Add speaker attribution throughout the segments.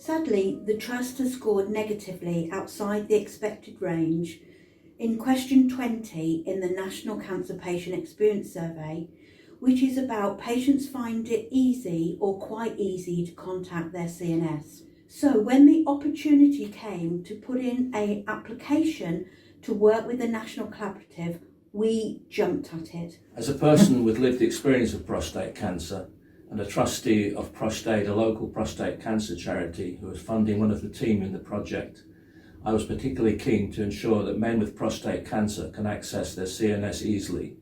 Speaker 1: Sadly, the Trust has scored negatively outside the expected range in question 20 in the National Cancer Patient Experience Survey, which is about patients find it easy or quite easy to contact their CNS. So when the opportunity came to put in an application to work with the National Collaborative, we jumped at it.
Speaker 2: As a person with lived experience of prostate cancer and a trustee of Prostate, a local prostate cancer charity who was funding one of the team in the project, I was particularly keen to ensure that men with prostate cancer can access their CNS easily.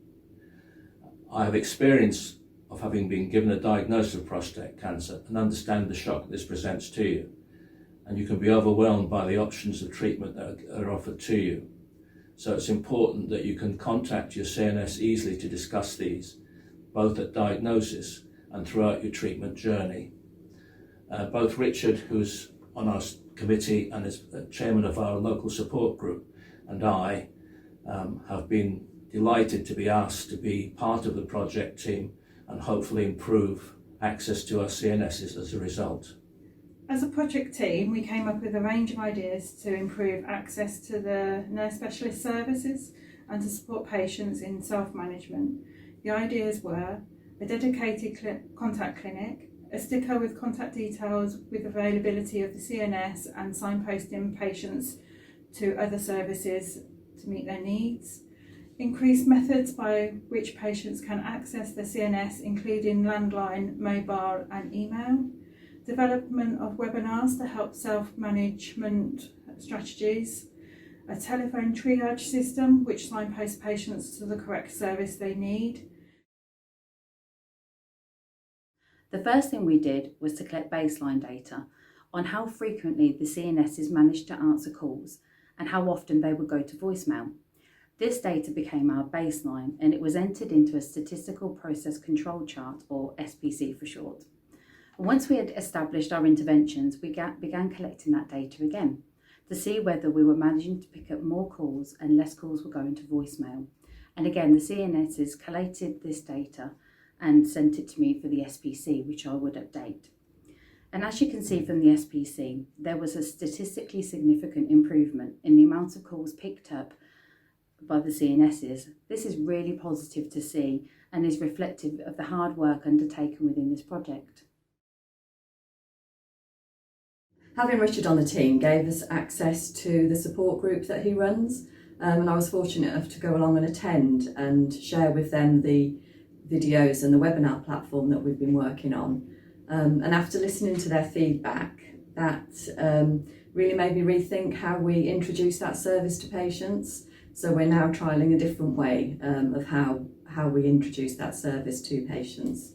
Speaker 2: I have experience of having been given a diagnosis of prostate cancer and understand the shock this presents to you, and you can be overwhelmed by the options of treatment that are offered to you. So it's important that you can contact your CNS easily to discuss these, both at diagnosis and throughout your treatment journey. Both Richard, who's on our committee and is chairman of our local support group, and I have been delighted to be asked to be part of the project team and hopefully improve access to our CNSs as a result.
Speaker 3: As a project team, we came up with a range of ideas to improve access to the nurse specialist services and to support patients in self-management. The ideas were a dedicated contact clinic, a sticker with contact details with availability of the CNS and signposting patients to other services to meet their needs, increased methods by which patients can access the CNS, including landline, mobile and email, development of webinars to help self-management strategies, a telephone triage system which signposts patients to the correct service they need.
Speaker 4: The first thing we did was to collect baseline data on how frequently the CNSs managed to answer calls and how often they would go to voicemail. This data became our baseline and it was entered into a statistical process control chart, or SPC for short. Once we had established our interventions, we began collecting that data again to see whether we were managing to pick up more calls and less calls were going to voicemail. And again, the CNSs collated this data and sent it to me for the SPC, which I would update. And as you can see from the SPC, there was a statistically significant improvement in the amount of calls picked up by the CNSs. This is really positive to see and is reflective of the hard work undertaken within this project.
Speaker 5: Having Richard on the team gave us access to the support group that he runs, and I was fortunate enough to go along and attend and share with them the videos and the webinar platform that we've been working on. And after listening to their feedback, that really made me rethink how we introduce that service to patients. So we're now trialling a different way of how we introduce that service to patients.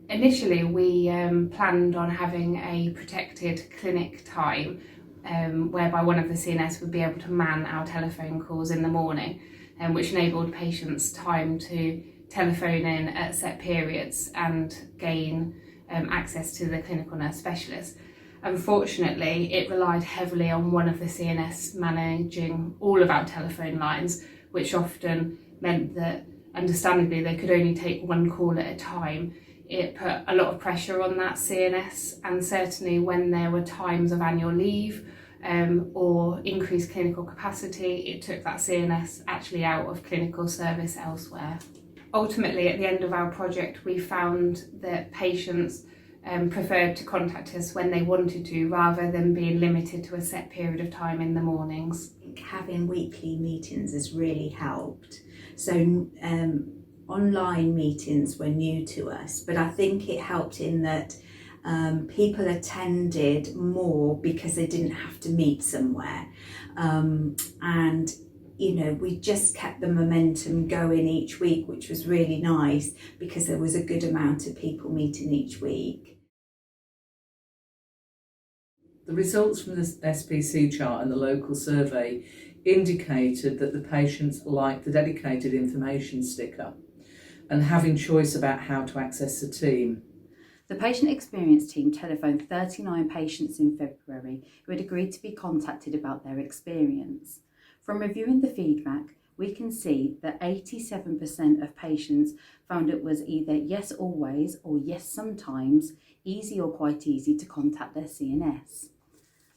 Speaker 6: Initially, we planned on having a protected clinic time whereby one of the CNS would be able to man our telephone calls in the morning, which enabled patients time to telephone in at set periods and gain access to the clinical nurse specialist. Unfortunately, it relied heavily on one of the CNS managing all of our telephone lines, which often meant that, understandably, they could only take one call at a time. It put a lot of pressure on that CNS, and certainly when there were times of annual leave or increased clinical capacity, it took that CNS actually out of clinical service elsewhere. Ultimately, at the end of our project, we found that patients preferred to contact us when they wanted to, rather than being limited to a set period of time in the mornings.
Speaker 7: Having weekly meetings has really helped. So online meetings were new to us, but I think it helped in that people attended more because they didn't have to meet somewhere. And you know, we just kept the momentum going each week, which was really nice because there was a good amount of people meeting each week.
Speaker 8: The results from the SPC chart and the local survey indicated that the patients liked the dedicated information sticker and having choice about how to access the team.
Speaker 4: The patient experience team telephoned 39 patients in February who had agreed to be contacted about their experience. From reviewing the feedback, we can see that 87% of patients found it was either yes always or yes sometimes, easy or quite easy to contact their CNS.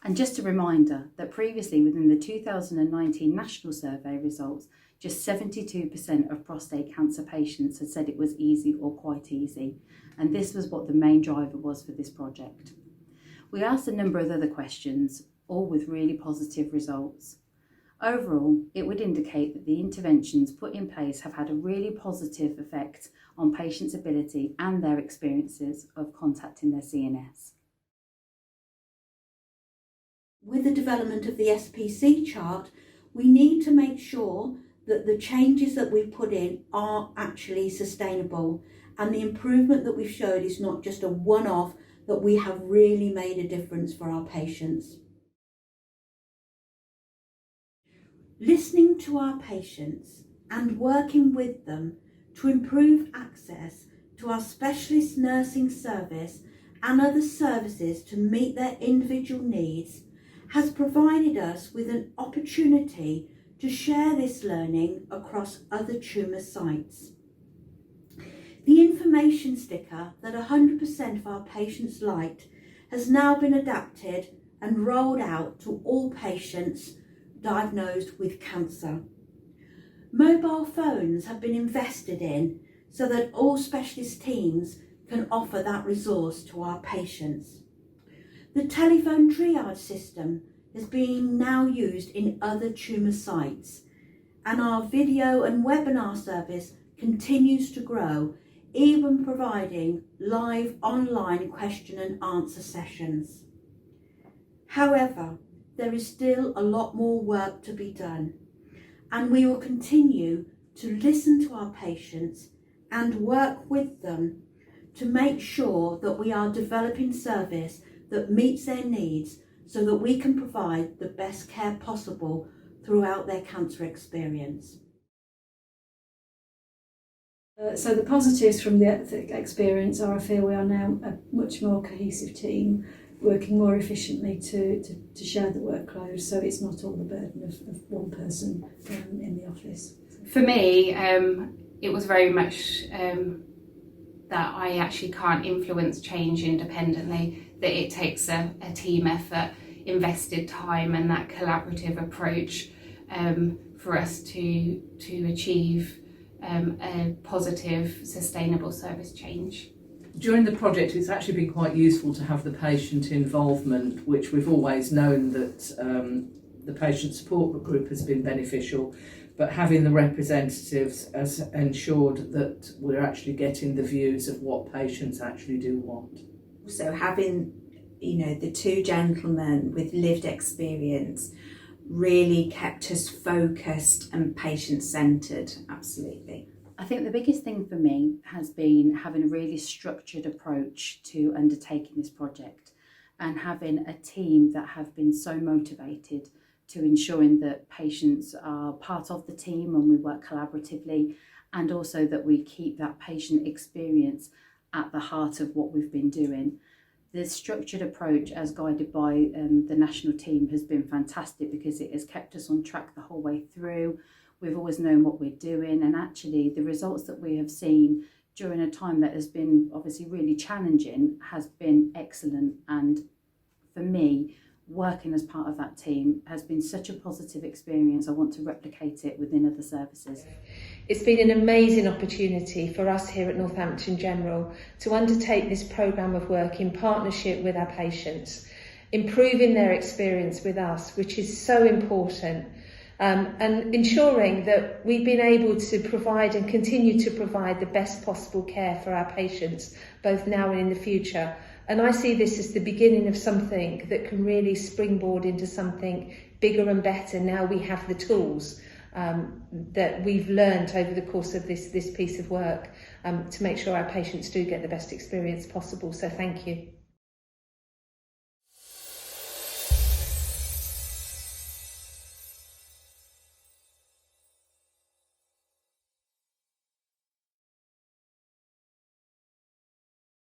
Speaker 4: And just a reminder that previously within the 2019 national survey results, just 72% of prostate cancer patients had said it was easy or quite easy, and this was what the main driver was for this project. We asked a number of other questions, all with really positive results. Overall, it would indicate that the interventions put in place have had a really positive effect on patients' ability and their experiences of contacting their CNS.
Speaker 1: With the development of the SPC chart, we need to make sure that the changes that we put in are actually sustainable, and the improvement that we've showed is not just a one-off, that we have really made a difference for our patients. Listening to our patients and working with them to improve access to our specialist nursing service and other services to meet their individual needs has provided us with an opportunity to share this learning across other tumour sites. The information sticker that 100% of our patients liked has now been adapted and rolled out to all patients diagnosed with cancer. Mobile phones have been invested in so that all specialist teams can offer that resource to our patients. The telephone triage system is being now used in other tumour sites, and our video and webinar service continues to grow, even providing live online question and answer sessions. However, there is still a lot more work to be done, and we will continue to listen to our patients and work with them to make sure that we are developing service that meets their needs so that we can provide the best care possible throughout their cancer experience.
Speaker 9: So the positives from the experience are I feel we are now a much more cohesive team, working more efficiently to share the workload, so it's not all the burden of one person in the office.
Speaker 6: For me, it was very much that I actually can't influence change independently, that it takes a team effort, invested time and that collaborative approach for us to achieve a positive, sustainable service change.
Speaker 8: During the project, it's actually been quite useful to have the patient involvement, which we've always known that the patient support group has been beneficial, but having the representatives has ensured that we're actually getting the views of what patients actually do want.
Speaker 7: So having, the two gentlemen with lived experience really kept us focused and patient-centred, absolutely.
Speaker 4: I think the biggest thing for me has been having a really structured approach to undertaking this project and having a team that have been so motivated to ensuring that patients are part of the team and we work collaboratively, and also that we keep that patient experience at the heart of what we've been doing. The structured approach as guided by the national team has been fantastic because it has kept us on track the whole way through. We've always known what we're doing, and actually the results that we have seen during a time that has been obviously really challenging has been excellent. And for me, working as part of that team has been such a positive experience. I want to replicate it within other services.
Speaker 10: It's been an amazing opportunity for us here at Northampton General to undertake this programme of work in partnership with our patients, improving their experience with us, which is so important, and ensuring that we've been able to provide and continue to provide the best possible care for our patients, both now and in the future. And I see this as the beginning of something that can really springboard into something bigger and better now we have the tools that we've learned over the course of this piece of work to make sure our patients do get the best experience possible. So thank you.